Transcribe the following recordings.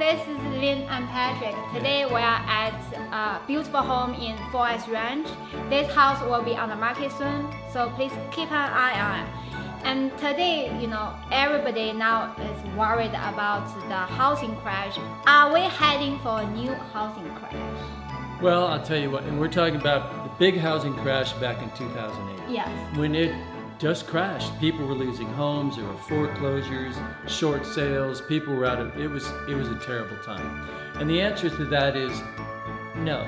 this is Lin and Patrick. Today we are at a beautiful home in 4S Ranch. This house will be on the market soon, so please keep an eye on it. And today, everybody now is worried about the housing crash. Are we heading for a new housing crash? Well, I'll tell you what, and we're talking about the big housing crash back in 2008. Yes. When it just crashed, people were losing homes, there were foreclosures, short sales, people were it was a terrible time. And the answer to that is no.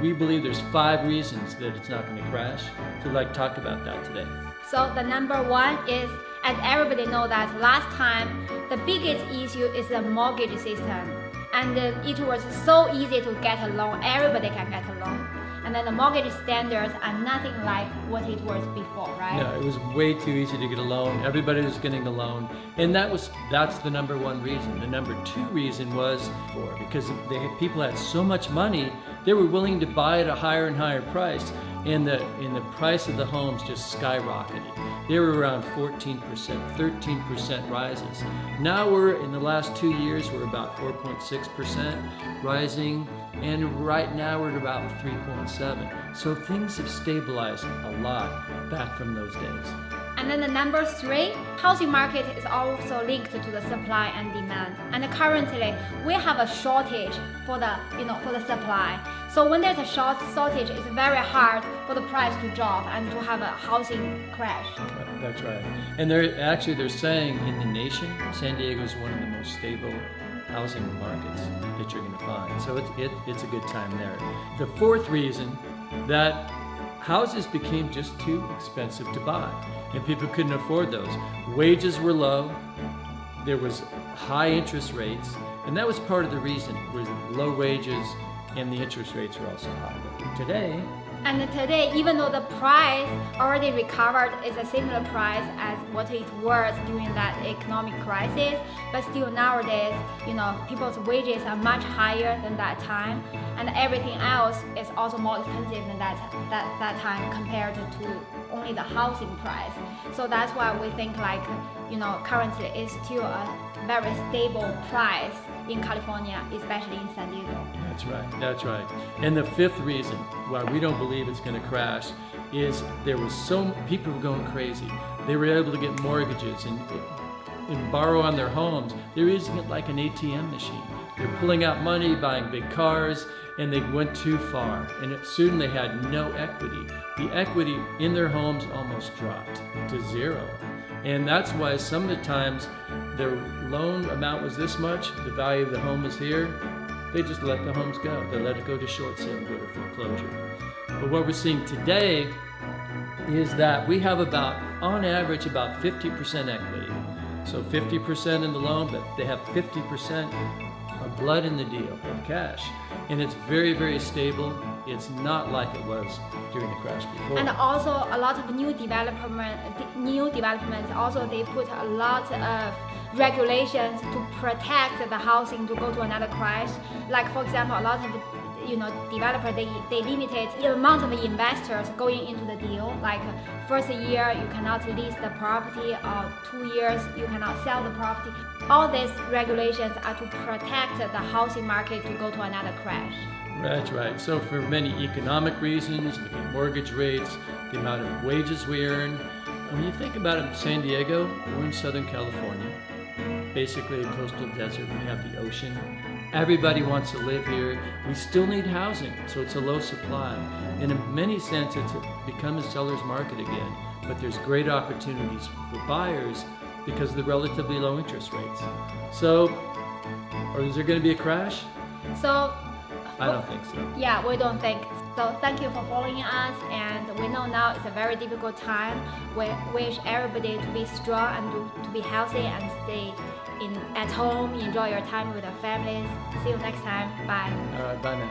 We believe there's 5 reasons that it's not going to crash. So I'd like to talk about that today. So the number 1 is, as everybody knows that last time, the biggest issue is the mortgage system. And it was so easy to get a loan, everybody can get a loan. And then the mortgage standards are nothing like what it was before, right? No, it was way too easy to get a loan. Everybody was getting a loan. And that's the number 1 reason. The number 2 reason was because people had so much money, they were willing to buy at a higher and higher price. And the price of the homes just skyrocketed. They were around 14%, 13% rises. Now in the last 2 years, we're about 4.6% rising. And right now we're at about 3.7. So things have stabilized a lot back from those days. And then the number 3, housing market is also linked to the supply and demand. And currently we have a shortage for the supply. So when there's a shortage, it's very hard for the price to drop and to have a housing crash. That's right. And they're saying in the nation, San Diego is one of the most stable housing markets that you're going to find. So it's a good time there. The 4th reason, that houses became just too expensive to buy, and people couldn't afford those. Wages were low, there was high interest rates, and that was part of the reason, was low wages and the interest rates were also high. But today, even though the price already recovered, is a similar price as what it was during that economic crisis, but still nowadays, people's wages are much higher than that time, and everything else is also more expensive than that time compared to only the housing price. So that's why we think currently it's still a very stable price in California, especially in San Diego. That's right. And the 5th reason why we don't believe it's going to crash is people were going crazy. They were able to get mortgages and borrow on their homes. They're using it like an ATM machine. They're pulling out money, buying big cars, and they went too far. And soon they had no equity. The equity in their homes almost dropped to 0. And that's why some of the times their loan amount was this much, the value of the home is here, they just let the homes go. They let it go to short sale, go to foreclosure. But what we're seeing today is that we have on average, about 50% equity. So 50% in the loan, but they have 50% of blood in the deal, of cash. And it's very, very stable. It's not like it was during the crash before. And also a lot of new developments, also they put a lot of regulations to protect the housing to go to another crash. Like for example, a lot of developers, they limited the amount of investors going into the deal. Like first year you cannot lease the property, or 2 years you cannot sell the property. All these regulations are to protect the housing market to go to another crash. That's right. So for many economic reasons, look at mortgage rates, the amount of wages we earn. And when you think about it, San Diego, we're in Southern California, basically a coastal desert. We have the ocean. Everybody wants to live here. We still need housing, so it's a low supply. And in many senses, it's become a seller's market again. But there's great opportunities for buyers because of the relatively low interest rates. So, is there going to be a crash? I don't think so. Yeah, we don't think. So thank you for following us, and we know now it's a very difficult time. We wish everybody to be strong and to be healthy and stay at home, enjoy your time with your families. See you next time. Bye. All right, bye now.